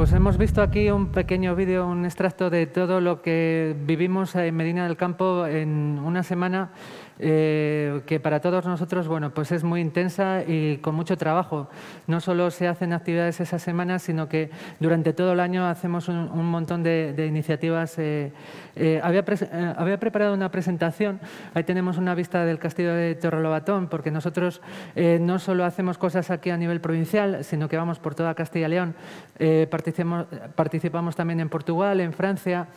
pues hemos visto aquí un pequeño vídeo, un extracto de todo lo que vivimos en Medina del Campo en una semana que para todos nosotros, bueno, pues es muy intensa y con mucho trabajo. No solo se hacen actividades esa semana, sino que durante todo el año hacemos un montón de iniciativas. Había preparado una presentación, ahí tenemos una vista del castillo de Torrelobatón, porque nosotros no solo hacemos cosas aquí a nivel provincial, sino que vamos por toda Castilla y León. Participamos también en Portugal, en Francia,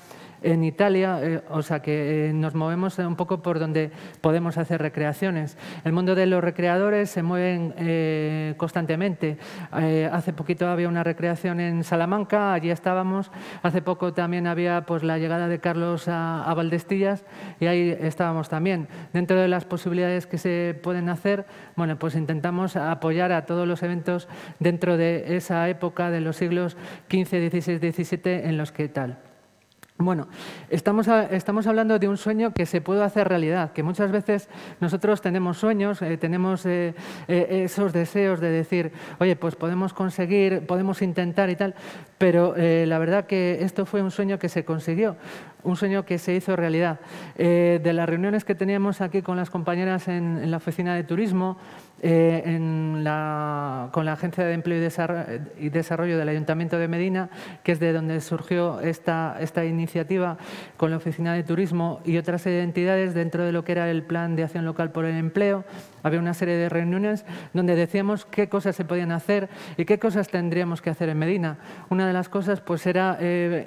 en Italia, o sea que nos movemos un poco por donde podemos hacer recreaciones. El mundo de los recreadores se mueven constantemente. Hace poquito había una recreación en Salamanca, allí estábamos. Hace poco también había pues la llegada de Carlos a Valdestillas y ahí estábamos también. Dentro de las posibilidades que se pueden hacer, bueno, pues intentamos apoyar a todos los eventos dentro de esa época de los siglos XV, XVI, XVII en los que tal. Bueno, estamos hablando de un sueño que se puede hacer realidad, que muchas veces nosotros tenemos sueños, tenemos esos deseos de decir, oye, pues podemos conseguir, podemos intentar y tal, pero la verdad que esto fue un sueño que se consiguió, un sueño que se hizo realidad. De las reuniones que teníamos aquí con las compañeras en la oficina de turismo, con la Agencia de Empleo y Desarrollo del Ayuntamiento de Medina, que es de donde surgió esta iniciativa, con la Oficina de Turismo y otras entidades dentro de lo que era el Plan de Acción Local por el Empleo. Había una serie de reuniones donde decíamos qué cosas se podían hacer y qué cosas tendríamos que hacer en Medina. Una de las cosas pues era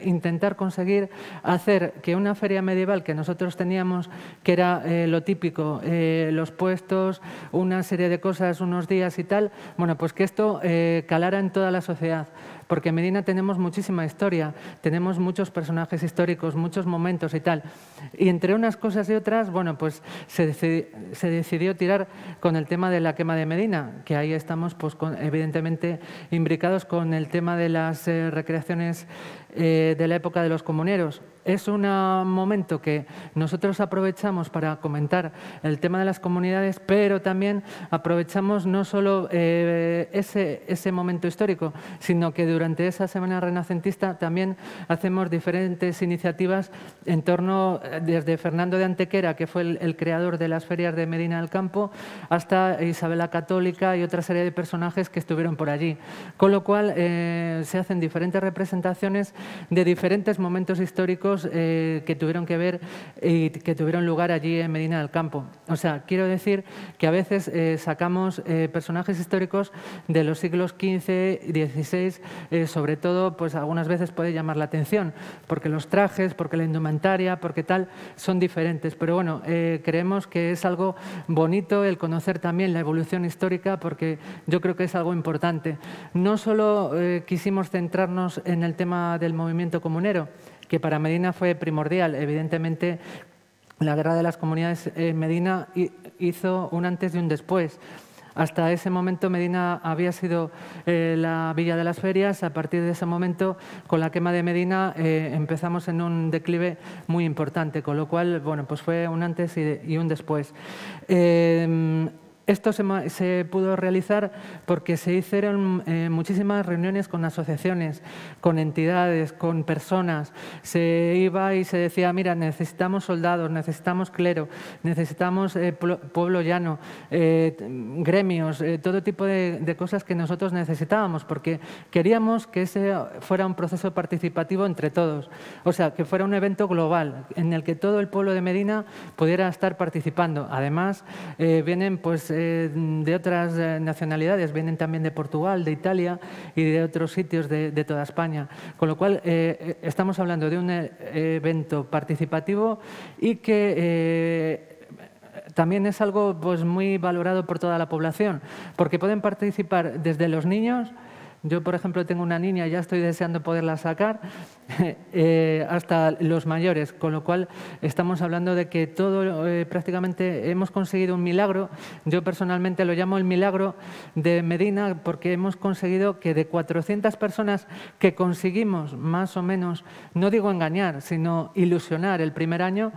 intentar conseguir hacer que una feria medieval que nosotros teníamos, que era lo típico, los puestos, una serie de cosas, unos días y tal, bueno, pues que esto calara en toda la sociedad. Porque en Medina tenemos muchísima historia, tenemos muchos personajes históricos, muchos momentos y tal. Y entre unas cosas y otras, bueno, pues se decidió tirar con el tema de la quema de Medina, que ahí estamos pues evidentemente imbricados con el tema de las recreaciones de la época de los comuneros. Es un momento que nosotros aprovechamos para comentar el tema de las comunidades, pero también aprovechamos no solo ese momento histórico, sino que durante esa semana renacentista también hacemos diferentes iniciativas en torno, desde Fernando de Antequera, que fue el creador de las ferias de Medina del Campo, hasta Isabel la Católica y otra serie de personajes que estuvieron por allí. Con lo cual se hacen diferentes representaciones de diferentes momentos históricos que tuvieron que ver y que tuvieron lugar allí en Medina del Campo. O sea, quiero decir que a veces sacamos personajes históricos de los siglos XV y XVI, sobre todo, pues algunas veces puede llamar la atención, porque los trajes, porque la indumentaria, porque tal, son diferentes. Pero bueno, creemos que es algo bonito el conocer también la evolución histórica, porque yo creo que es algo importante. No solo quisimos centrarnos en el tema del movimiento comunero, que para Medina fue primordial. Evidentemente, la Guerra de las Comunidades en Medina hizo un antes y un después. Hasta ese momento Medina había sido la Villa de las Ferias. A partir de ese momento, con la quema de Medina, empezamos en un declive muy importante, con lo cual, bueno, pues fue un antes y un después. Esto se pudo realizar porque se hicieron muchísimas reuniones con asociaciones, con entidades, con personas. Se iba y se decía, mira, necesitamos soldados, necesitamos clero, necesitamos pueblo llano, gremios, todo tipo de cosas que nosotros necesitábamos, porque queríamos que ese fuera un proceso participativo entre todos. O sea, que fuera un evento global en el que todo el pueblo de Medina pudiera estar participando. Además, vienen pues de otras nacionalidades, vienen también de Portugal, de Italia y de otros sitios de toda España. Con lo cual, estamos hablando de un evento participativo y que también es algo pues, muy valorado por toda la población, porque pueden participar desde los niños. Yo, por ejemplo, tengo una niña, ya estoy deseando poderla sacar, hasta los mayores, con lo cual estamos hablando de que todo, prácticamente hemos conseguido un milagro. Yo personalmente lo llamo el milagro de Medina, porque hemos conseguido que de 400 personas que conseguimos más o menos, no digo engañar, sino ilusionar el primer año,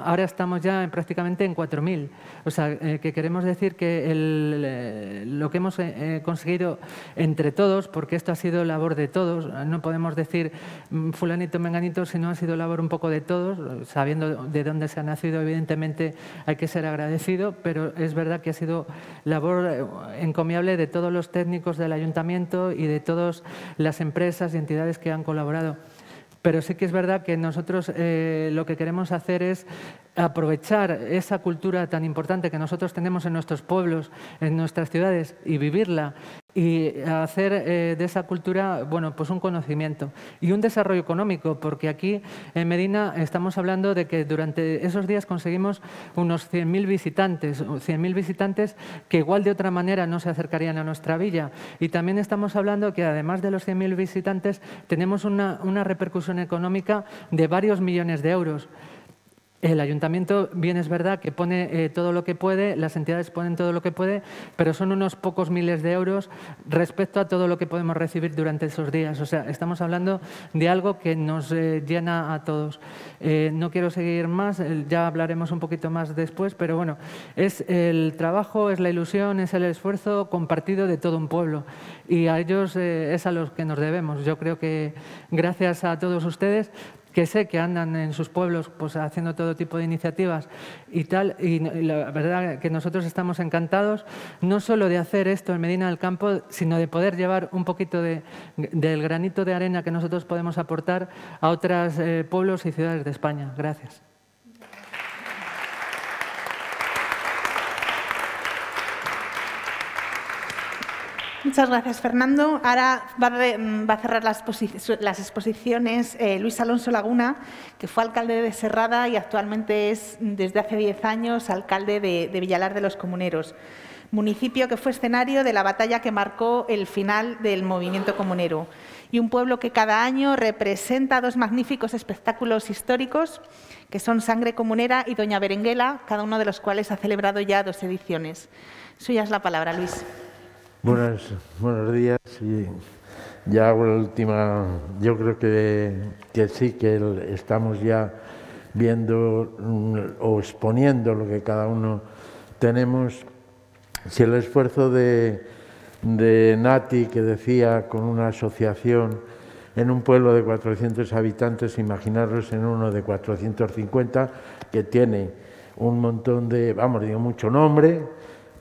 ahora estamos ya prácticamente en 4.000. O sea, que queremos decir que lo que hemos conseguido entre entre todos, porque esto ha sido labor de todos. No podemos decir fulanito, menganito, sino ha sido labor un poco de todos. Sabiendo de dónde se ha nacido, evidentemente hay que ser agradecido, pero es verdad que ha sido labor encomiable de todos los técnicos del ayuntamiento y de todas las empresas y entidades que han colaborado. Pero sí que es verdad que nosotros lo que queremos hacer es aprovechar esa cultura tan importante que nosotros tenemos en nuestros pueblos, en nuestras ciudades, y vivirla y hacer de esa cultura, bueno, pues un conocimiento y un desarrollo económico, porque aquí en Medina estamos hablando de que durante esos días conseguimos unos 100.000 visitantes que igual de otra manera no se acercarían a nuestra villa. Y también estamos hablando que además de los 100.000 visitantes tenemos una repercusión económica de varios millones de euros. El ayuntamiento, bien es verdad que pone todo lo que puede, las entidades ponen todo lo que puede, pero son unos pocos miles de euros respecto a todo lo que podemos recibir durante esos días. O sea, estamos hablando de algo que nos llena a todos. No quiero seguir más, ya hablaremos un poquito más después, pero bueno, es el trabajo, es la ilusión, es el esfuerzo compartido de todo un pueblo. Y a ellos es a los que nos debemos. Yo creo que gracias a todos ustedes, que sé que andan en sus pueblos pues haciendo todo tipo de iniciativas y tal, y la verdad que nosotros estamos encantados no solo de hacer esto en Medina del Campo, sino de poder llevar un poquito del granito de arena que nosotros podemos aportar a otros pueblos y ciudades de España. Gracias. Muchas gracias, Fernando. Ahora va a cerrar las exposiciones Luis Alonso Laguna, que fue alcalde de Serrada y actualmente es, desde hace 10 años, alcalde de Villalar de los Comuneros, municipio que fue escenario de la batalla que marcó el final del movimiento comunero, y un pueblo que cada año representa dos magníficos espectáculos históricos, que son Sangre Comunera y Doña Berenguela, cada uno de los cuales ha celebrado ya 2 ediciones. Suya es la palabra, Luis. Buenos días. Y ya la última, yo creo que sí, que estamos ya viendo o exponiendo lo que cada uno tenemos. Si el esfuerzo de Nati, que decía, con una asociación en un pueblo de 400 habitantes, imaginaros en uno de 450, que tiene un montón de, mucho nombre,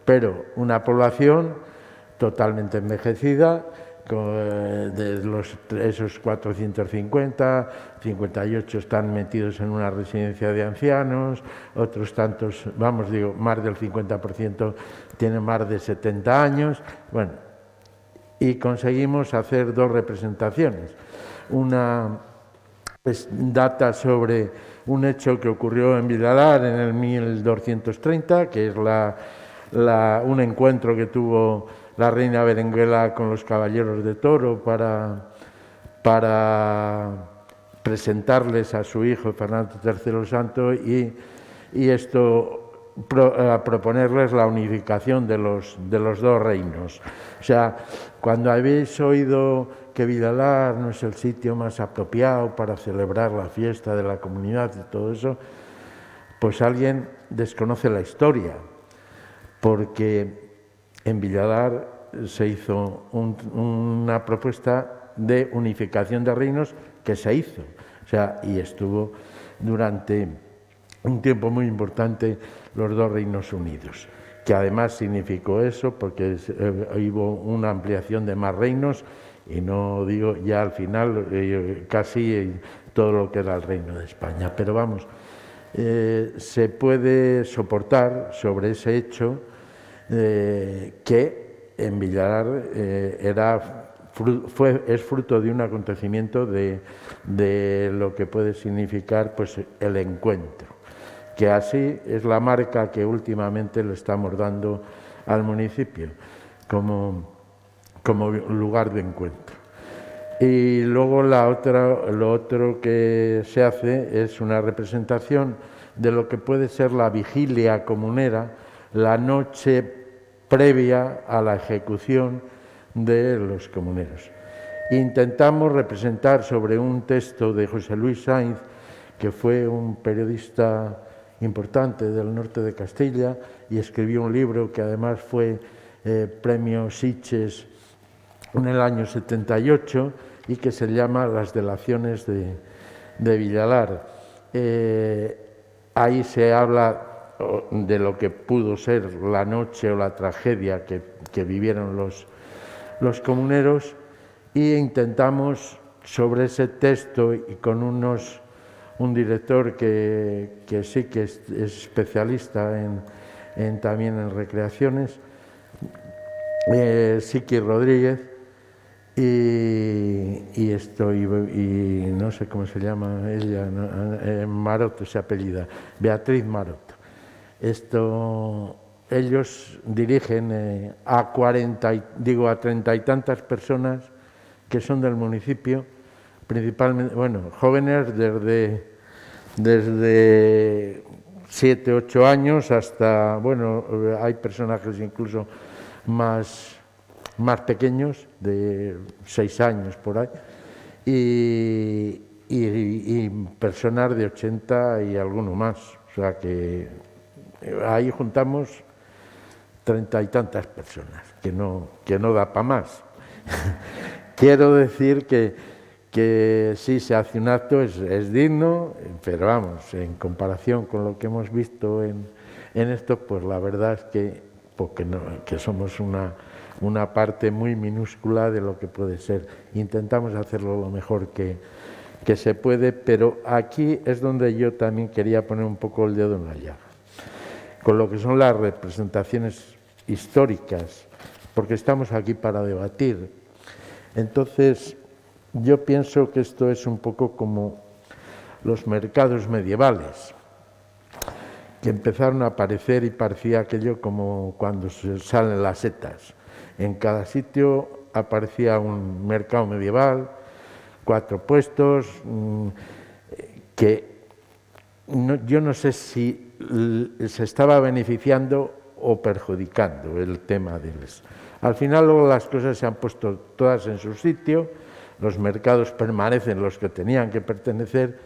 pero una población totalmente envejecida, de esos 450, 58 están metidos en una residencia de ancianos, otros tantos, más del 50% tienen más de 70 años, bueno, y conseguimos hacer 2 representaciones. Una pues, data sobre un hecho que ocurrió en Villalar en el 1230, que es un encuentro que tuvo la reina Berenguela con los caballeros de Toro para presentarles a su hijo Fernando III el Santo y esto proponerles la unificación de los 2 reinos. O sea, cuando habéis oído que Villalar no es el sitio más apropiado para celebrar la fiesta de la comunidad y todo eso, pues alguien desconoce la historia, porque en Villalar se hizo una propuesta de unificación de reinos que se hizo, o sea, y estuvo durante un tiempo muy importante los 2 reinos unidos, que además significó eso porque hubo una ampliación de más reinos y no digo ya al final casi todo lo que era el Reino de España, pero vamos, se puede soportar sobre ese hecho que en Villalar es fruto de un acontecimiento de lo que puede significar pues, el encuentro, que así es la marca que últimamente le estamos dando al municipio como lugar de encuentro. Y luego lo otro que se hace es una representación de lo que puede ser la vigilia comunera, la noche previa a la ejecución de los comuneros. Intentamos representar sobre un texto de José Luis Sainz, que fue un periodista importante del norte de Castilla y escribió un libro que además fue premio Sitges en el año 78 y que se llama Las delaciones de Villalar. Ahí se habla de lo que pudo ser la noche o la tragedia que vivieron los comuneros, e intentamos sobre ese texto, y con un director que sí que es especialista también en recreaciones, Siqui Rodríguez, y no sé cómo se llama ella, Maroto se apellida, Beatriz Maroto. Ellos dirigen a 30 y tantas personas que son del municipio, principalmente, bueno, jóvenes desde 7, 8 años hasta, bueno, hay personajes incluso más pequeños, de 6 años por ahí, y personas de 80 y alguno más. O sea que ahí juntamos 30 y tantas personas, que no da para más. Quiero decir que sí se hace un acto, es digno, pero vamos, en comparación con lo que hemos visto en esto, pues la verdad es que somos una parte muy minúscula de lo que puede ser. Intentamos hacerlo lo mejor que se puede, pero aquí es donde yo también quería poner un poco el dedo en la llaga, con lo que son las representaciones históricas, porque estamos aquí para debatir. Entonces, yo pienso que esto es un poco como los mercados medievales, que empezaron a aparecer y parecía aquello como cuando se salen las setas. En cada sitio aparecía un mercado medieval, 4 puestos, que yo no sé si se estaba beneficiando o perjudicando el tema de eso. Al final luego las cosas se han puesto todas en su sitio, los mercados permanecen los que tenían que pertenecer,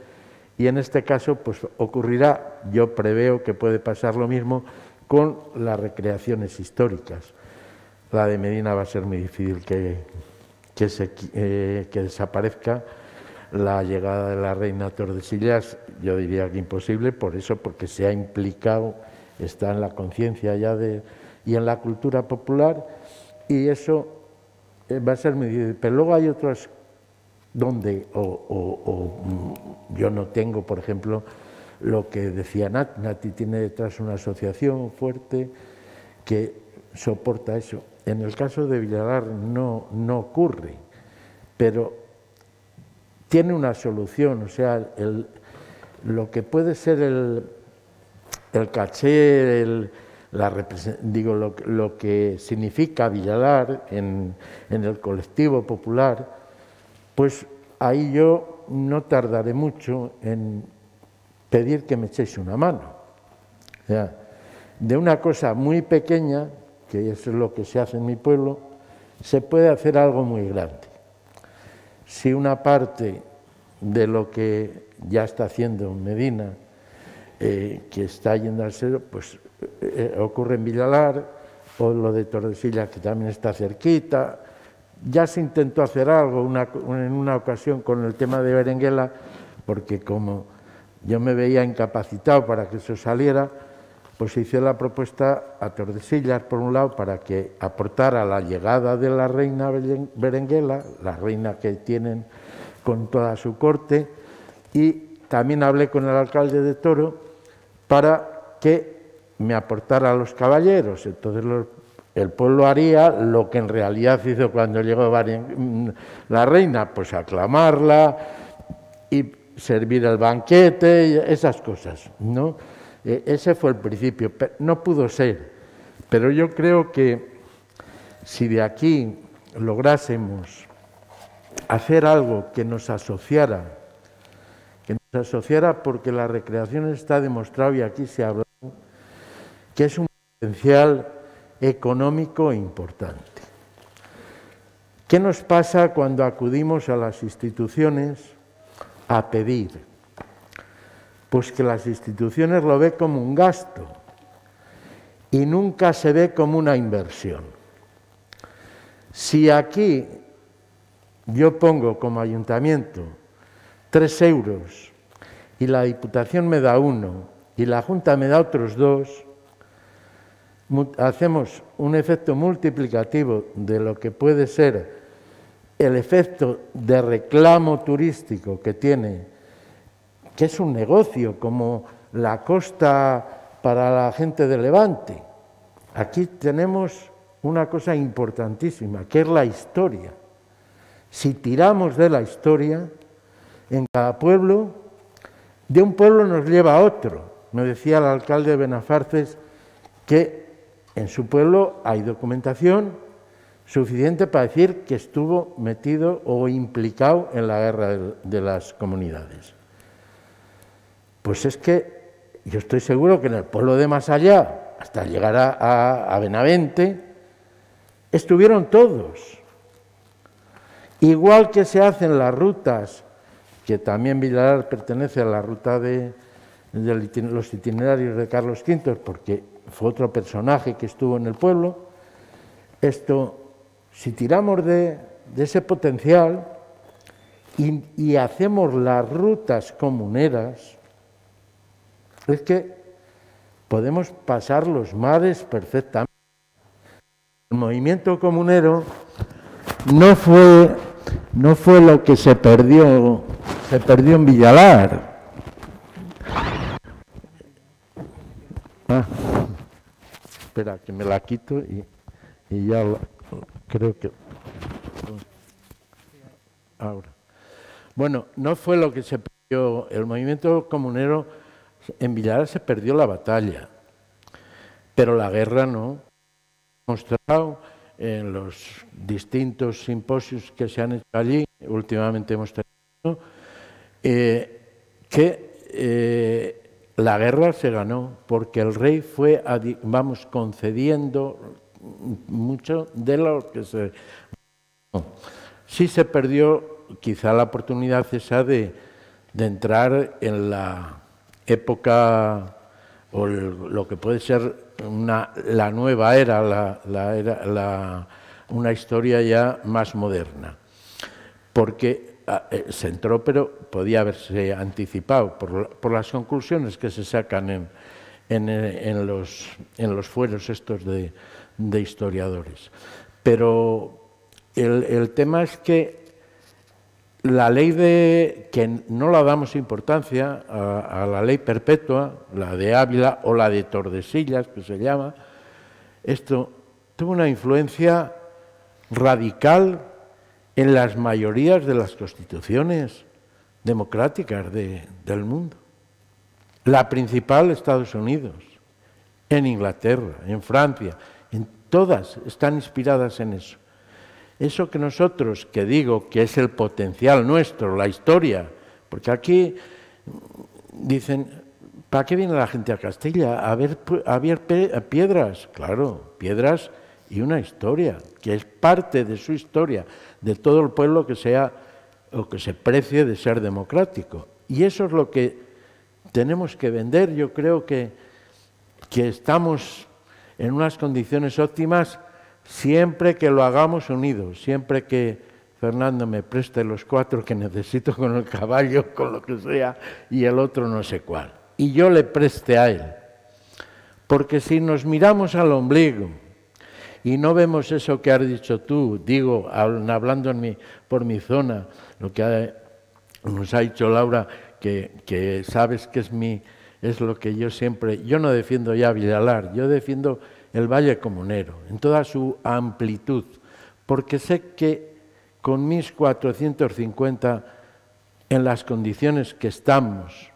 y en este caso pues ocurrirá, yo preveo que puede pasar lo mismo con las recreaciones históricas. La de Medina va a ser muy difícil que desaparezca. La llegada de la reina Tordesillas, yo diría que imposible, por eso, porque se ha implicado, está en la conciencia ya y en la cultura popular, y eso va a ser muy difícil. Pero luego hay otras donde yo no tengo, por ejemplo, lo que decía Nati tiene detrás una asociación fuerte que soporta eso. En el caso de Villalar no ocurre, pero tiene una solución. O sea, lo que puede ser el caché, lo que significa Villalar en el colectivo popular, pues ahí yo no tardaré mucho en pedir que me echéis una mano. O sea, de una cosa muy pequeña, que eso es lo que se hace en mi pueblo, se puede hacer algo muy grande. Si una parte de lo que ya está haciendo Medina, que está yendo al cero, pues ocurre en Villalar, o lo de Tordesillas, que también está cerquita. Ya se intentó hacer algo en una ocasión con el tema de Berenguela, porque como yo me veía incapacitado para que eso saliera, pues hice la propuesta a Tordesillas, por un lado, para que aportara la llegada de la reina Berenguela, la reina que tienen con toda su corte, y también hablé con el alcalde de Toro para que me aportara a los caballeros. Entonces el pueblo haría lo que en realidad hizo cuando llegó la reina, pues aclamarla y servir el banquete, y esas cosas, ¿no? Ese fue el principio, no pudo ser, pero yo creo que si de aquí lográsemos hacer algo que nos asociara, porque la recreación está demostrado, y aquí se habla, que es un potencial económico importante. ¿Qué nos pasa cuando acudimos a las instituciones a pedir? Pues que las instituciones lo ven como un gasto y nunca se ve como una inversión. Si aquí yo pongo como ayuntamiento 3 euros y la Diputación me da 1 y la Junta me da otros 2, hacemos un efecto multiplicativo de lo que puede ser el efecto de reclamo turístico que tiene, que es un negocio como la costa para la gente de Levante. Aquí tenemos una cosa importantísima, que es la historia. Si tiramos de la historia, en cada pueblo, de un pueblo nos lleva a otro. Me decía el alcalde de Benafarces que en su pueblo hay documentación suficiente para decir que estuvo metido o implicado en la guerra de las comunidades. Pues es que yo estoy seguro que en el pueblo de más allá, hasta llegar a Benavente, estuvieron todos. Igual que se hacen las rutas, que también Villalar pertenece a la ruta de los itinerarios de Carlos V, porque fue otro personaje que estuvo en el pueblo. Esto, si tiramos de ese potencial y hacemos las rutas comuneras, es que podemos pasar los mares perfectamente. El movimiento comunero no fue lo que se perdió en Villalar. Espera, que me la quito y ya creo que... Ahora. Bueno, no fue lo que se perdió. El movimiento comunero en Villalar se perdió la batalla, pero la guerra no. Mostrado en los distintos simposios que se han hecho allí, últimamente hemos tenido, que la guerra se ganó porque el rey fue, concediendo mucho de lo que se... Sí se perdió quizá la oportunidad esa de entrar en la época o lo que puede ser la nueva era, una historia ya más moderna, porque se entró, pero podía haberse anticipado por las conclusiones que se sacan en los fueros estos de historiadores. Pero el tema es que la ley que no la damos importancia a la ley perpetua, la de Ávila o la de Tordesillas, que se llama, esto tuvo una influencia radical en las mayorías de las constituciones democráticas del mundo. La principal, Estados Unidos, en Inglaterra, en Francia, en todas están inspiradas en eso. Eso que nosotros, que digo que es el potencial nuestro, la historia, porque aquí dicen, ¿para qué viene la gente a Castilla? A ver piedras, claro, piedras y una historia, que es parte de su historia, de todo el pueblo que sea o que se precie de ser democrático. Y eso es lo que tenemos que vender. Yo creo que estamos en unas condiciones óptimas siempre que lo hagamos unidos, siempre que Fernando me preste los 4 que necesito con el caballo, con lo que sea, y el otro no sé cuál. Y yo le preste a él. Porque si nos miramos al ombligo y no vemos eso que has dicho tú, digo, hablando por mi zona, lo que nos ha dicho Laura, que sabes que es lo que yo siempre... Yo no defiendo ya Villalar, yo defiendo el Valle Comunero, en toda su amplitud, porque sé que con mis 450, en las condiciones que estamos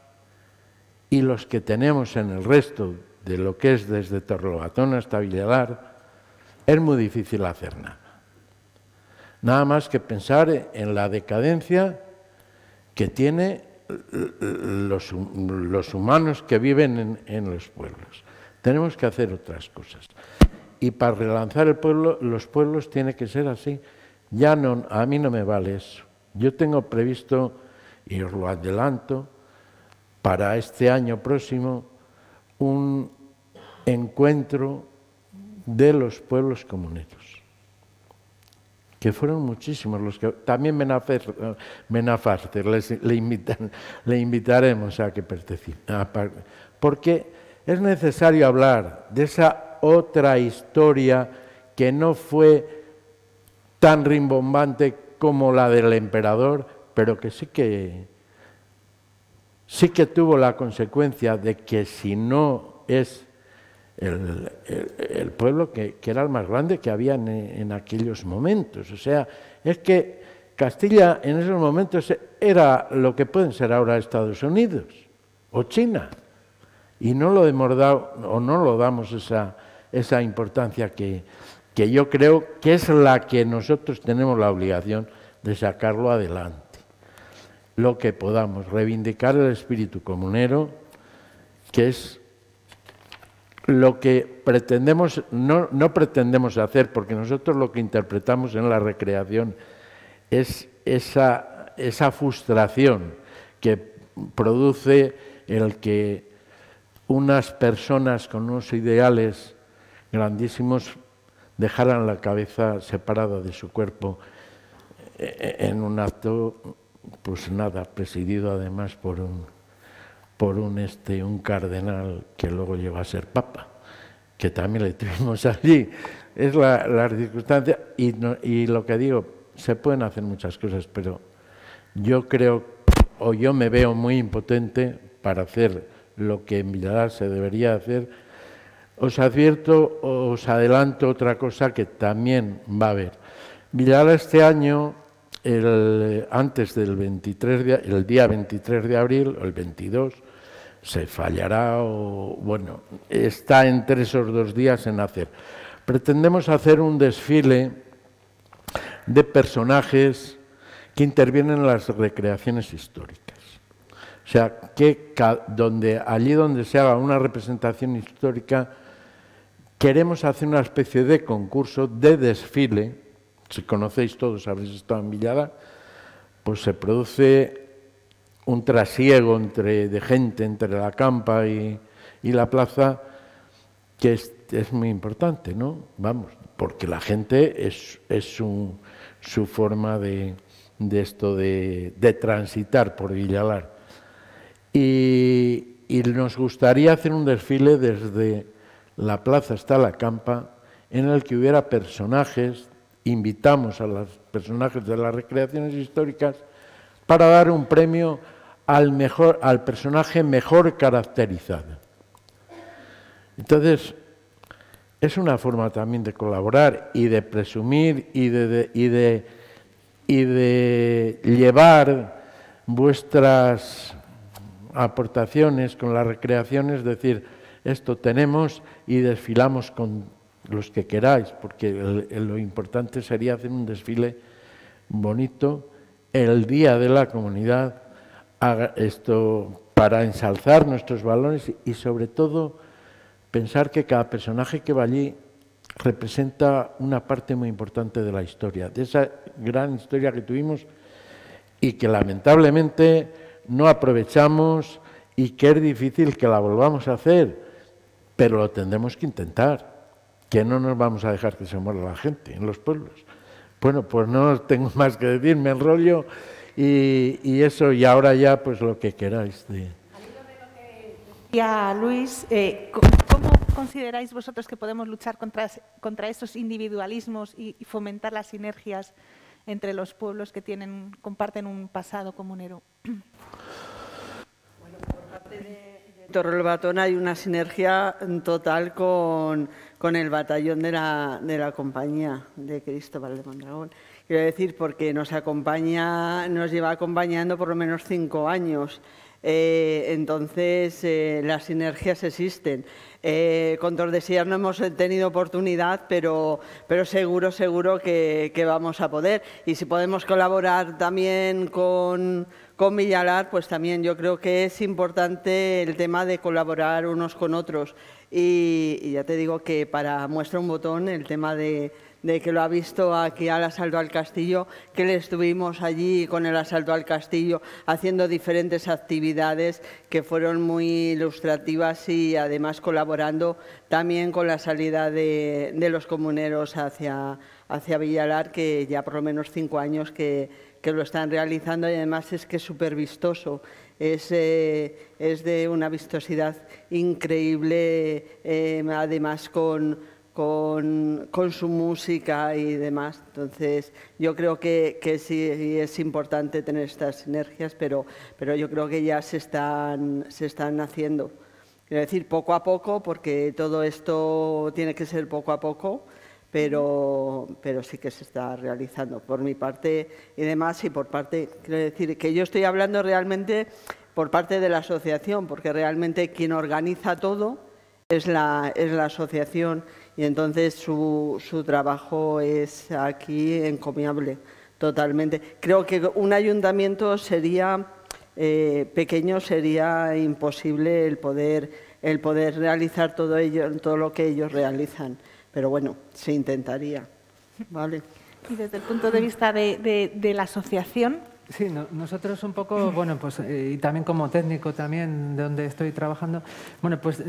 y los que tenemos en el resto de lo que es desde Torrelobatón hasta Villalar, es muy difícil hacer nada. Nada más que pensar en la decadencia que tiene los humanos que viven en los pueblos. Tenemos que hacer otras cosas. Y para relanzar el pueblo, los pueblos tiene que ser así. Ya no, a mí no me vale eso. Yo tengo previsto, y os lo adelanto, para este año próximo, un encuentro de los pueblos comuneros. que fueron muchísimos los que... También Benafarter, le invitaremos a que participe, porque es necesario hablar de esa otra historia que no fue tan rimbombante como la del emperador, pero que sí que tuvo la consecuencia de que si no es el pueblo que era el más grande que había en aquellos momentos. O sea, es que Castilla en esos momentos era lo que pueden ser ahora Estados Unidos o China. Y no lo hemos dado, o no lo damos esa importancia que yo creo que es la que nosotros tenemos la obligación de sacarlo adelante. Lo que podamos, reivindicar el espíritu comunero, que es lo que pretendemos, no pretendemos hacer, porque nosotros lo que interpretamos en la recreación es esa frustración que produce el que unas personas con unos ideales grandísimos dejaran la cabeza separada de su cuerpo en un acto, pues nada, presidido además por un cardenal que luego llegó a ser papa, que también le tuvimos allí. Es la circunstancia y lo que digo, se pueden hacer muchas cosas, pero yo creo, o yo me veo muy impotente para hacer lo que en Villalar se debería hacer. Os advierto, os adelanto otra cosa que también va a haber. Villalar este año, antes del el día 23 de abril, o el 22, se fallará, o bueno, está entre esos 2 días en hacer. Pretendemos hacer un desfile de personajes que intervienen en las recreaciones históricas. O sea, que allí donde se haga una representación histórica, queremos hacer una especie de concurso, de desfile. Si conocéis todos, habréis estado en Villalar, pues se produce un trasiego de gente entre la campa y la plaza, que es muy importante, ¿no? Vamos, porque la gente es su forma de transitar por Villalar. Y nos gustaría hacer un desfile desde la plaza hasta la campa en el que hubiera personajes, invitamos a los personajes de las recreaciones históricas para dar un premio al personaje mejor caracterizado. Entonces, es una forma también de colaborar y de presumir y de llevar vuestras aportaciones con las recreaciones, es decir, esto tenemos y desfilamos con los que queráis, porque lo importante sería hacer un desfile bonito el día de la comunidad, esto para ensalzar nuestros valores y sobre todo pensar que cada personaje que va allí representa una parte muy importante de la historia, de esa gran historia que tuvimos y que lamentablemente no aprovechamos y que es difícil que la volvamos a hacer, pero lo tendremos que intentar, que no nos vamos a dejar que se muera la gente en los pueblos. Bueno, pues no tengo más que decir, me enrollo y eso, y ahora ya pues lo que queráis. Al hilo de lo que decía Luis, ¿cómo consideráis vosotros que podemos luchar contra esos individualismos y fomentar las sinergias entre los pueblos que comparten un pasado comunero? Bueno, por parte de Torrelobatón hay una sinergia total con el batallón de la compañía de Cristóbal de Mondragón. Quiero decir, porque nos lleva acompañando por lo menos 5 años. Entonces, las sinergias existen. Con Tordesillas no hemos tenido oportunidad, pero seguro que vamos a poder. Y si podemos colaborar también con Villalar, pues también yo creo que es importante el tema de colaborar unos con otros. Y ya te digo que para muestra un botón el tema de que lo ha visto aquí al asalto al castillo, que le estuvimos allí con el asalto al castillo haciendo diferentes actividades que fueron muy ilustrativas y además colaborando también con la salida de los comuneros hacia hacia Villalar, que ya por lo menos 5 años que lo están realizando, y además es que es súper vistoso. Es de una vistosidad increíble, además con su música y demás. Entonces, yo creo que sí es importante tener estas sinergias, pero yo creo que ya se están haciendo. Quiero decir, poco a poco, porque todo esto tiene que ser poco a poco, pero sí que se está realizando por mi parte y demás, y por parte, quiero decir, que yo estoy hablando realmente por parte de la asociación, porque realmente quien organiza todo es la asociación, y entonces su trabajo es aquí encomiable totalmente. Creo que un ayuntamiento sería pequeño, sería imposible el poder realizar todo lo que ellos realizan. Pero bueno, se intentaría, ¿vale? Y desde el punto de vista de la asociación. Sí, nosotros un poco, bueno, pues y también como técnico también de donde estoy trabajando, bueno, pues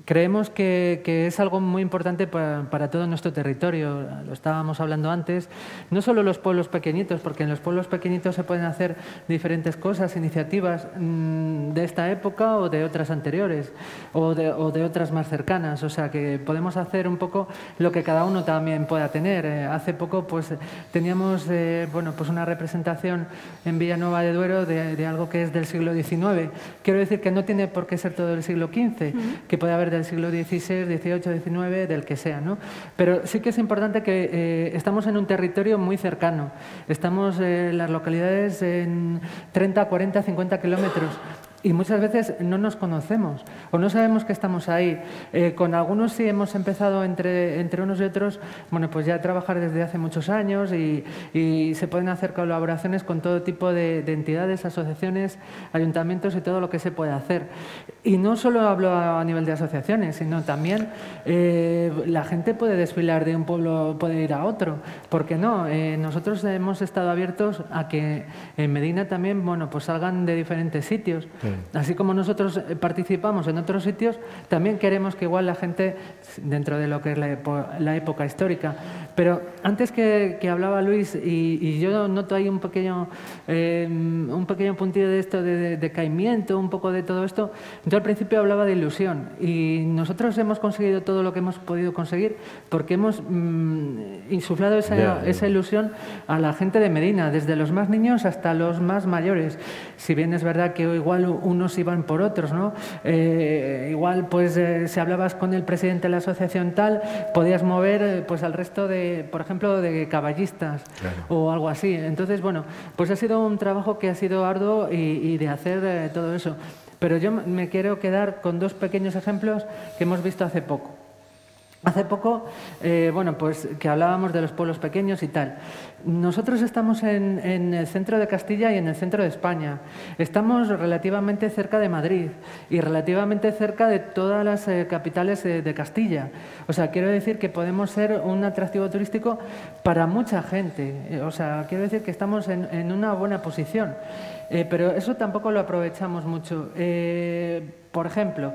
creemos que es algo muy importante para todo nuestro territorio. Lo estábamos hablando antes, no solo los pueblos pequeñitos, porque en los pueblos pequeñitos se pueden hacer diferentes cosas, iniciativas de esta época o de otras anteriores o de otras más cercanas. O sea, que podemos hacer un poco lo que cada uno también pueda tener. Hace poco pues teníamos bueno, pues una representación en Villanueva de Duero de algo que es del siglo XIX. Quiero decir que no tiene por qué ser todo del siglo XV, que puede haber del siglo XVI, XVIII, XIX, del que sea, ¿no? Pero sí que es importante que estamos en un territorio muy cercano. Estamos en las localidades en 30, 40, 50 kilómetros. Y muchas veces no nos conocemos o no sabemos que estamos ahí. Con algunos sí hemos empezado entre unos y otros, bueno, pues ya a trabajar desde hace muchos años y se pueden hacer colaboraciones con todo tipo de entidades, asociaciones, ayuntamientos y todo lo que se puede hacer. Y no solo hablo a nivel de asociaciones, sino también la gente puede desfilar de un pueblo, puede ir a otro. ¿Por qué no? Nosotros hemos estado abiertos a que en Medina también, bueno, pues salgan de diferentes sitios. Sí. Así como nosotros participamos en otros sitios, también queremos que igual la gente, dentro de lo que es la época histórica. Pero antes que hablaba Luis, y yo noto ahí un pequeño puntillo de esto, de decaimiento, un poco de todo esto. Yo al principio hablaba de ilusión, y nosotros hemos conseguido todo lo que hemos podido conseguir porque hemos insuflado esa ilusión a la gente de Medina, desde los más niños hasta los más mayores. Si bien es verdad que igual unos iban por otros, ¿no? Igual, pues, si hablabas con el presidente de la asociación tal, podías mover pues al resto de, por ejemplo, de caballistas, claro, o algo así. Entonces, bueno, pues ha sido un trabajo que ha sido arduo y de hacer todo eso. Pero yo me quiero quedar con dos pequeños ejemplos que hemos visto hace poco. Hace poco, bueno, pues que hablábamos de los pueblos pequeños y tal. Nosotros estamos en el centro de Castilla y en el centro de España. Estamos relativamente cerca de Madrid y relativamente cerca de todas las capitales de Castilla. O sea, quiero decir que podemos ser un atractivo turístico para mucha gente. O sea, quiero decir que estamos en una buena posición. Pero eso tampoco lo aprovechamos mucho. Por ejemplo,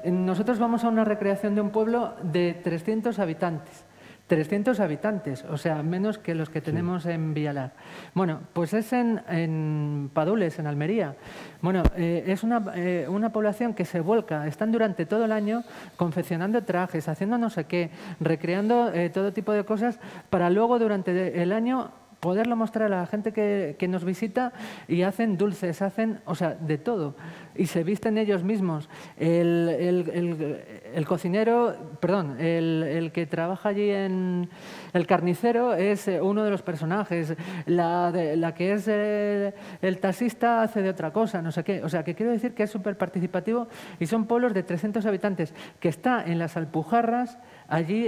nosotros vamos a una recreación de un pueblo de 300 habitantes. 300 habitantes, o sea, menos que los que tenemos en Villalar. Bueno, pues es en Padules, en Almería. Bueno, es una población que se vuelca, están durante todo el año confeccionando trajes, haciendo no sé qué, recreando todo tipo de cosas para luego durante el año poderlo mostrar a la gente que nos visita, y hacen dulces, hacen, o sea, de todo. Y se visten ellos mismos. El cocinero, perdón, el que trabaja allí el carnicero es uno de los personajes. La que es el taxista hace de otra cosa, no sé qué. O sea, que quiero decir que es súper participativo, y son pueblos de 300 habitantes, que está en las Alpujarras, allí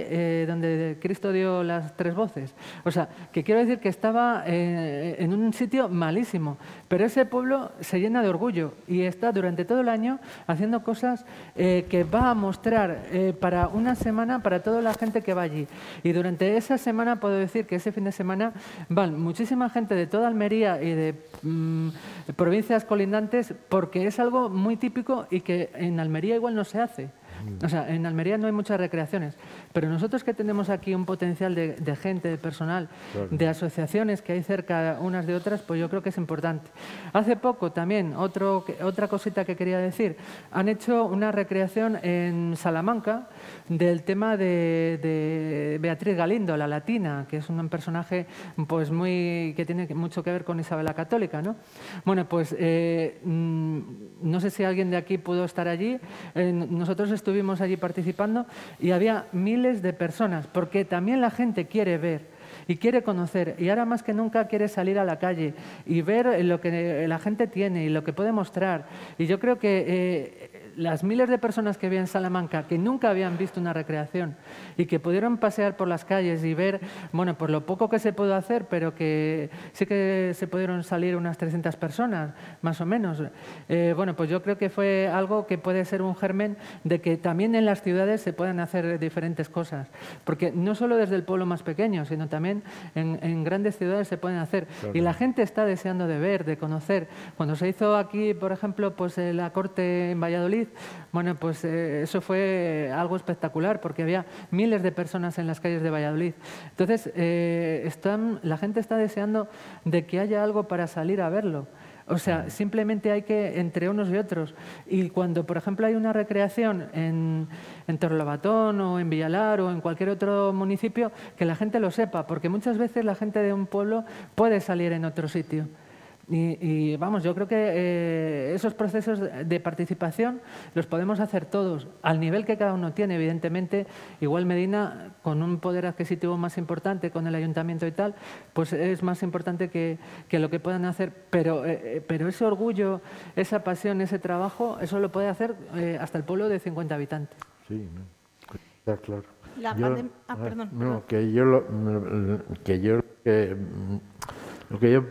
donde Cristo dio las 3 voces. O sea, que quiero decir que estaba en un sitio malísimo, pero ese pueblo se llena de orgullo y está durante todo el año haciendo cosas que va a mostrar para una semana para toda la gente que va allí. Y durante esa semana puedo decir que ese fin de semana van muchísima gente de toda Almería y de provincias colindantes, porque es algo muy típico y que en Almería igual no se hace. O sea, en Almería no hay muchas recreaciones, pero nosotros que tenemos aquí un potencial de gente, de personal, de asociaciones que hay cerca unas de otras, pues yo creo que es importante. Hace poco también, otra cosita que quería decir, han hecho una recreación en Salamanca del tema de Beatriz Galindo, la latina, que es un personaje pues que tiene mucho que ver con Isabel la Católica, ¿no? Bueno, pues no sé si alguien de aquí pudo estar allí. Nosotros estuvimos allí participando y había miles de personas, porque también la gente quiere ver y quiere conocer, y ahora más que nunca quiere salir a la calle y ver lo que la gente tiene y lo que puede mostrar. Y yo creo que las miles de personas que había en Salamanca que nunca habían visto una recreación y que pudieron pasear por las calles y ver, bueno, pues lo poco que se pudo hacer, pero que sí que se pudieron salir unas 300 personas, más o menos. Bueno, pues yo creo que fue algo que puede ser un germen de que también en las ciudades se puedan hacer diferentes cosas, porque no solo desde el pueblo más pequeño, sino también en grandes ciudades se pueden hacer. Claro. Y la gente está deseando de ver, de conocer. Cuando se hizo aquí, por ejemplo, pues la corte en Valladolid, bueno, pues eso fue algo espectacular, porque había miles de personas en las calles de Valladolid. Entonces, la gente está deseando de que haya algo para salir a verlo. O sea, simplemente hay que, entre unos y otros. Y cuando, por ejemplo, hay una recreación en Torrelobatón o en Villalar o en cualquier otro municipio, que la gente lo sepa, porque muchas veces la gente de un pueblo puede salir en otro sitio. Y vamos, yo creo que esos procesos de participación los podemos hacer todos, al nivel que cada uno tiene, evidentemente. Igual Medina, con un poder adquisitivo más importante, con el ayuntamiento y tal, pues es más importante que lo que puedan hacer. Pero ese orgullo, esa pasión, ese trabajo, eso lo puede hacer hasta el pueblo de 50 habitantes. Sí, está claro. Perdón. No, lo que yo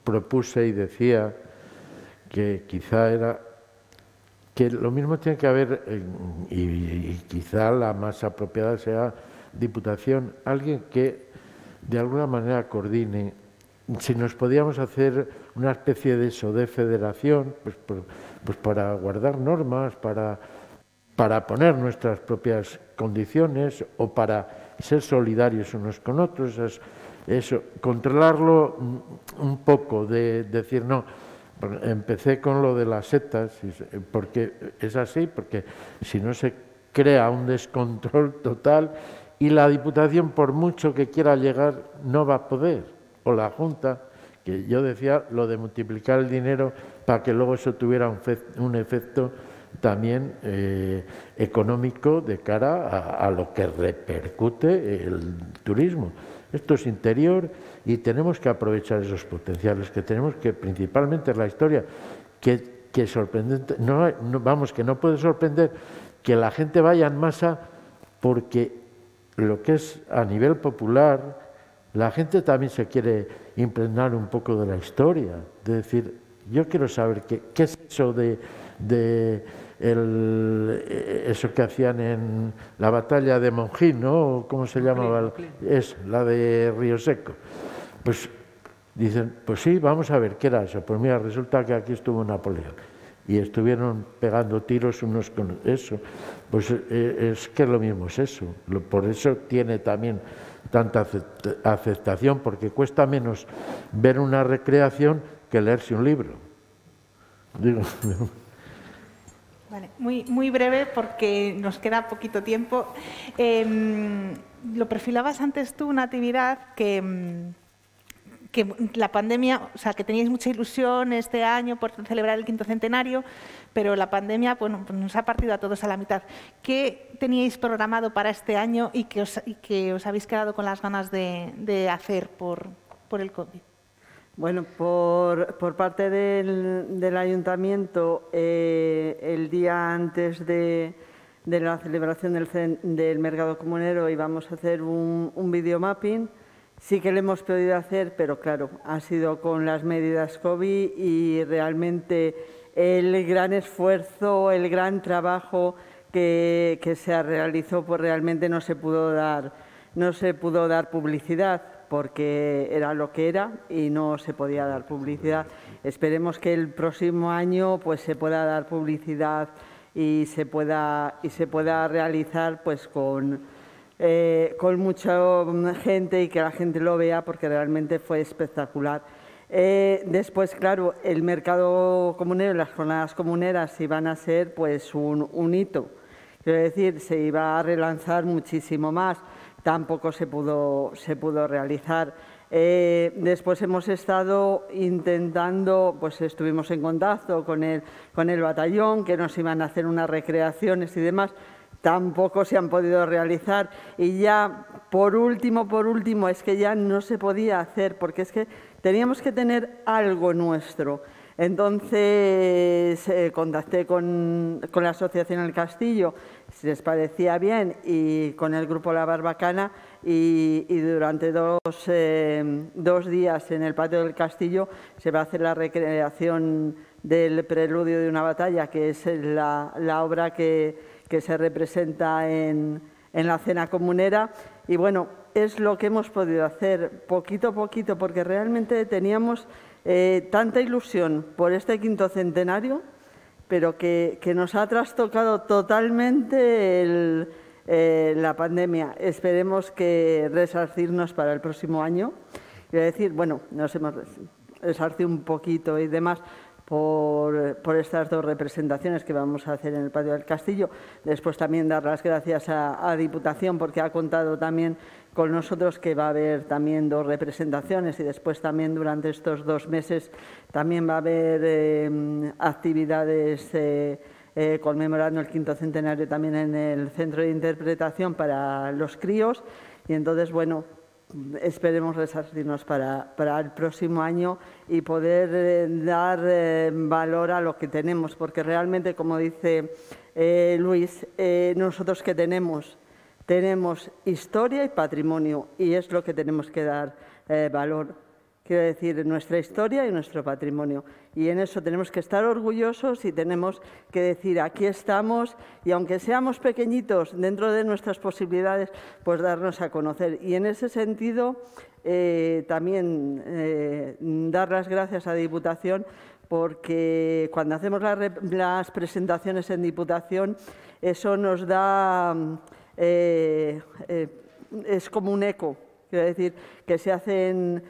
propuse y decía que quizá era que lo mismo tiene que haber, y quizá la más apropiada sea Diputación, alguien que de alguna manera coordine. Si nos podíamos hacer una especie de eso, de federación, pues para guardar normas, para poner nuestras propias condiciones o para ser solidarios unos con otros, eso, controlarlo un poco, de decir, no, empecé con lo de las setas, porque es así, porque si no se crea un descontrol total y la Diputación, por mucho que quiera llegar, no va a poder, o la Junta, que yo decía lo de multiplicar el dinero para que luego eso tuviera un efecto también económico de cara a lo que repercute el turismo. Esto es interior y tenemos que aprovechar esos potenciales que tenemos, que principalmente es la historia, que sorprendente, que no puede sorprender que la gente vaya en masa, porque lo que es a nivel popular, la gente también se quiere impregnar un poco de la historia, de decir, yo quiero saber qué es eso eso que hacían en la batalla de Monjín, ¿no? ¿Cómo se llamaba? Es la de Río Seco. Pues dicen, pues sí, vamos a ver qué era eso. Pues mira, resulta que aquí estuvo Napoleón y estuvieron pegando tiros unos con eso. Pues es que lo mismo es eso. Por eso tiene también tanta aceptación, porque cuesta menos ver una recreación que leerse un libro. Digo. Vale, muy breve porque nos queda poquito tiempo. Lo perfilabas antes tú, Natividad, que la pandemia, o sea, que teníais mucha ilusión este año por celebrar el 5º centenario, pero la pandemia, bueno, pues nos ha partido a todos a la mitad. ¿Qué teníais programado para este año y que os habéis quedado con las ganas de hacer por el COVID? Bueno, por parte del Ayuntamiento, el día antes de la celebración del Mercado Comunero íbamos a hacer un videomapping. Sí que lo hemos podido hacer, pero claro, ha sido con las medidas COVID y realmente el gran esfuerzo, el gran trabajo que se realizó, pues realmente no se pudo dar publicidad, porque era lo que era y no se podía dar publicidad. Esperemos que el próximo año pues se pueda dar publicidad y se pueda realizar pues con mucha gente y que la gente lo vea, porque realmente fue espectacular. Después, claro, el mercado comunero y las jornadas comuneras iban a ser pues un hito. Quiero decir, se iba a relanzar muchísimo más. Tampoco se pudo realizar. Después hemos estado intentando, pues estuvimos en contacto con el batallón, que nos iban a hacer unas recreaciones y demás. Tampoco se han podido realizar. Y ya, por último, es que ya no se podía hacer, porque es que teníamos que tener algo nuestro. Entonces contacté con la Asociación El Castillo, si les parecía bien, y con el Grupo La Barbacana, y durante dos días en el patio del Castillo se va a hacer la recreación del Preludio de una batalla, que es la obra que se representa en la cena comunera. Y bueno, es lo que hemos podido hacer poquito a poquito, porque realmente teníamos tanta ilusión por este 5º centenario, pero que nos ha trastocado totalmente la pandemia. Esperemos que resarcirnos para el próximo año. Quiero decir, bueno, nos hemos resarcido un poquito y demás por estas 2 representaciones que vamos a hacer en el patio del Castillo. Después también dar las gracias a Diputación, porque ha contado también con nosotros, que va a haber también 2 representaciones, y después también durante estos 2 meses también va a haber actividades conmemorando el 5º centenario también en el Centro de Interpretación para los críos. Y entonces, bueno, esperemos resarcirnos para el próximo año y poder dar valor a lo que tenemos, porque realmente, como dice Luis, nosotros que tenemos historia y patrimonio, y es lo que tenemos que dar valor. Quiero decir, nuestra historia y nuestro patrimonio. Y en eso tenemos que estar orgullosos y tenemos que decir, aquí estamos, y aunque seamos pequeñitos dentro de nuestras posibilidades, pues darnos a conocer. Y en ese sentido, también dar las gracias a Diputación, porque cuando hacemos las presentaciones en Diputación, eso nos da, es como un eco. Quiero decir, que se hacen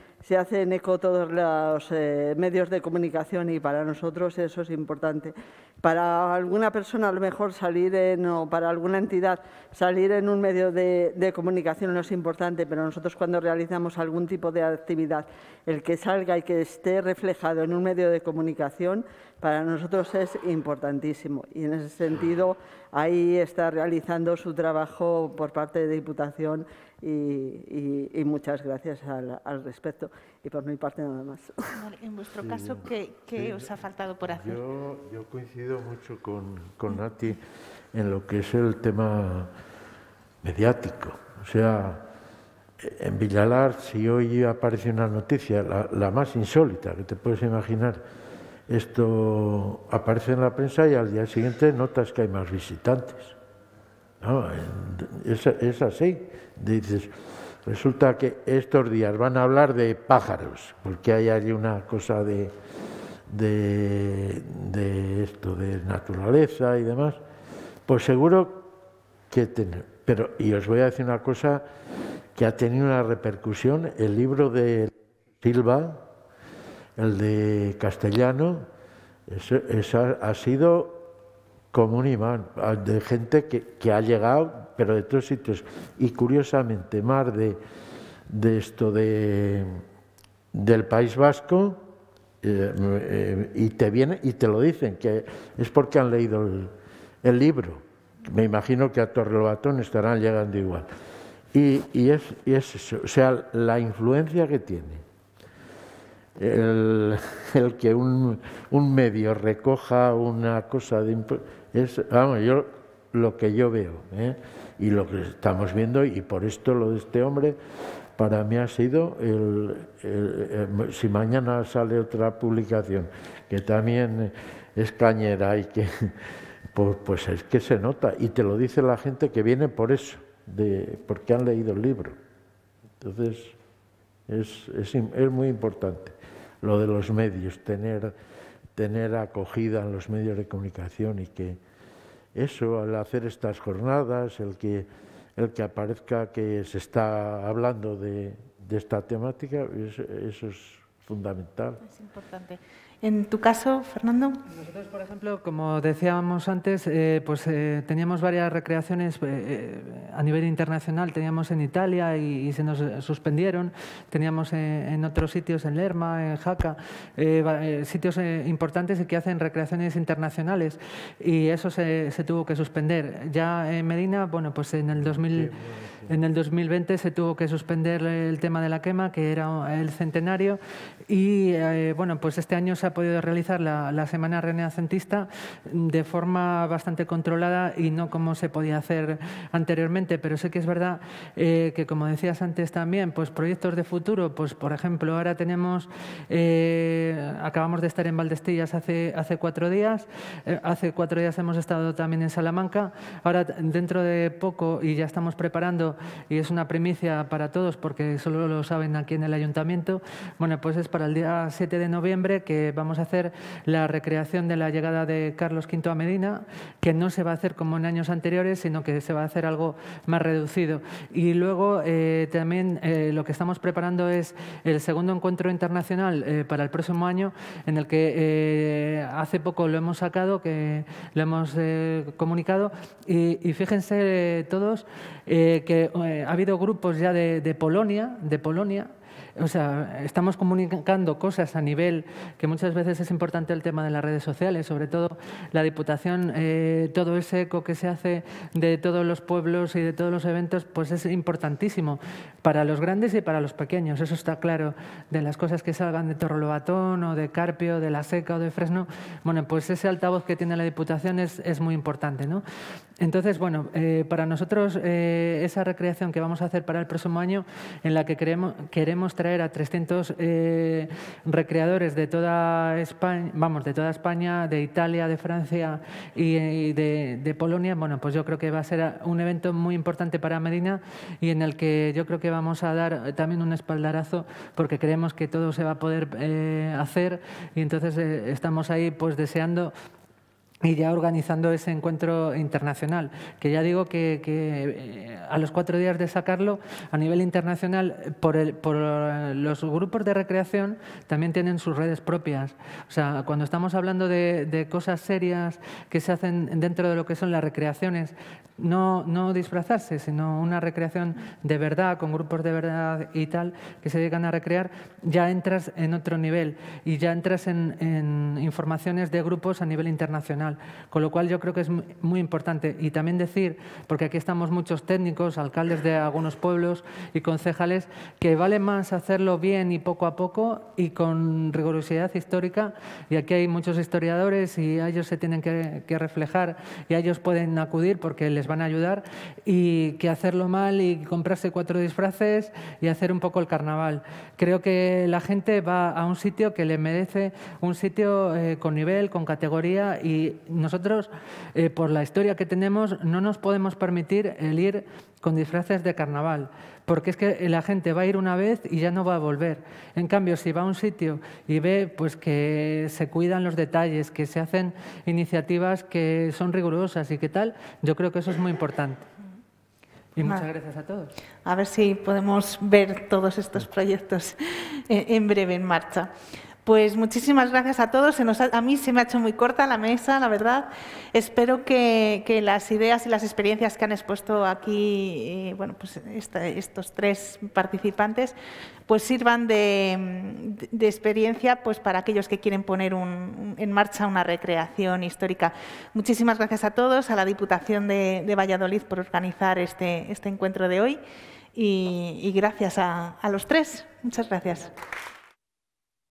eco todos los medios de comunicación, y para nosotros eso es importante. Para alguna persona a lo mejor o para alguna entidad salir en un medio de comunicación no es importante, pero nosotros cuando realizamos algún tipo de actividad, el que salga y que esté reflejado en un medio de comunicación, para nosotros es importantísimo. Y en ese sentido, ahí está realizando su trabajo por parte de Diputación, y muchas gracias al respecto. Y por mi parte nada más. En vuestro caso, ¿qué os ha faltado por hacer? Yo coincido mucho con Nati en lo que es el tema mediático. O sea, en Villalar, si hoy aparece una noticia, la más insólita que te puedes imaginar, esto aparece en la prensa y al día siguiente notas que hay más visitantes. No, es así. Dices, resulta que estos días van a hablar de pájaros, porque hay allí una cosa de esto, de naturaleza y demás. Pues seguro que pero, y os voy a decir una cosa que ha tenido una repercusión, el libro de Silva, el de castellano, eso ha sido como un imán de gente que ha llegado, pero de todos sitios, y curiosamente más de esto del País Vasco, y te viene y te lo dicen, que es porque han leído el libro. Me imagino que a Torrelobatón estarán llegando igual. Y es eso, o sea, la influencia que tiene el que un medio recoja una cosa vamos, yo lo que yo veo, y lo que estamos viendo, y por esto lo de este hombre para mí ha sido si mañana sale otra publicación que también es cañera y que pues es que se nota, y te lo dice la gente que viene por eso, porque han leído el libro. Entonces es muy importante lo de los medios, tener acogida en los medios de comunicación, y eso, al hacer estas jornadas, el que aparezca que se está hablando de esta temática, eso es fundamental. Es importante. En tu caso, Fernando. Nosotros, por ejemplo, como decíamos antes, teníamos varias recreaciones a nivel internacional. Teníamos en Italia y se nos suspendieron. Teníamos en otros sitios, en Lerma, en Jaca, sitios importantes y que hacen recreaciones internacionales. Y eso se tuvo que suspender. Ya en Medina, bueno, pues en el 2020 se tuvo que suspender el tema de la quema, que era el centenario. Y bueno, pues este año se ha podido realizar la Semana Renacentista de forma bastante controlada y no como se podía hacer anteriormente, pero sí que es verdad que, como decías antes también, pues proyectos de futuro, pues por ejemplo, ahora tenemos, acabamos de estar en Valdestillas hace 4 días, hace 4 días hemos estado también en Salamanca, ahora dentro de poco, y ya estamos preparando, y es una primicia para todos porque solo lo saben aquí en el Ayuntamiento, bueno, pues es para el día 7 de noviembre que vamos a hacer la recreación de la llegada de Carlos V a Medina, que no se va a hacer como en años anteriores, sino que se va a hacer algo más reducido. Y luego también lo que estamos preparando es el segundo encuentro internacional para el próximo año, en el que hace poco lo hemos sacado, que lo hemos comunicado, y fíjense todos que ha habido grupos ya de Polonia, o sea, estamos comunicando cosas a nivel que muchas veces es importante el tema de las redes sociales, sobre todo la Diputación, todo ese eco que se hace de todos los pueblos y de todos los eventos, pues es importantísimo para los grandes y para los pequeños, eso está claro, de las cosas que salgan de Torrelobatón o de Carpio, de La Seca o de Fresno, bueno, pues ese altavoz que tiene la Diputación es muy importante, ¿no? Entonces, bueno, para nosotros esa recreación que vamos a hacer para el próximo año, en la que queremos traer a 300 recreadores de toda España, de Italia, de Francia y de Polonia, bueno, pues yo creo que va a ser un evento muy importante para Medina y en el que yo creo que vamos a dar también un espaldarazo porque creemos que todo se va a poder hacer y entonces estamos ahí pues deseando y ya organizando ese encuentro internacional, que ya digo que a los 4 días de sacarlo, a nivel internacional, por los grupos de recreación también tienen sus redes propias. O sea, cuando estamos hablando de cosas serias que se hacen dentro de lo que son las recreaciones, no disfrazarse, sino una recreación de verdad, con grupos de verdad y tal, que se dedican a recrear, ya entras en otro nivel y ya entras en informaciones de grupos a nivel internacional. Con lo cual yo creo que es muy importante. Y también decir, porque aquí estamos muchos técnicos, alcaldes de algunos pueblos y concejales, que vale más hacerlo bien y poco a poco y con rigurosidad histórica. Y aquí hay muchos historiadores y a ellos se tienen que reflejar y a ellos pueden acudir porque les van a ayudar, y que hacerlo mal y comprarse 4 disfraces y hacer un poco el carnaval. Creo que la gente va a un sitio que le merece, un sitio con nivel, con categoría, y nosotros, por la historia que tenemos, no nos podemos permitir el ir con disfraces de carnaval, porque es que la gente va a ir una vez y ya no va a volver. En cambio, si va a un sitio y ve pues, que se cuidan los detalles, que se hacen iniciativas que son rigurosas y qué tal, yo creo que eso es muy importante. Y muchas gracias a todos. A ver si podemos ver todos estos proyectos en breve en marcha. Pues muchísimas gracias a todos. A mí se me ha hecho muy corta la mesa, la verdad. Espero que las ideas y las experiencias que han expuesto aquí bueno, pues estos 3 participantes pues sirvan de experiencia pues para aquellos que quieren poner en marcha una recreación histórica. Muchísimas gracias a todos, a la Diputación de Valladolid por organizar este encuentro de hoy y gracias a los 3. Muchas gracias.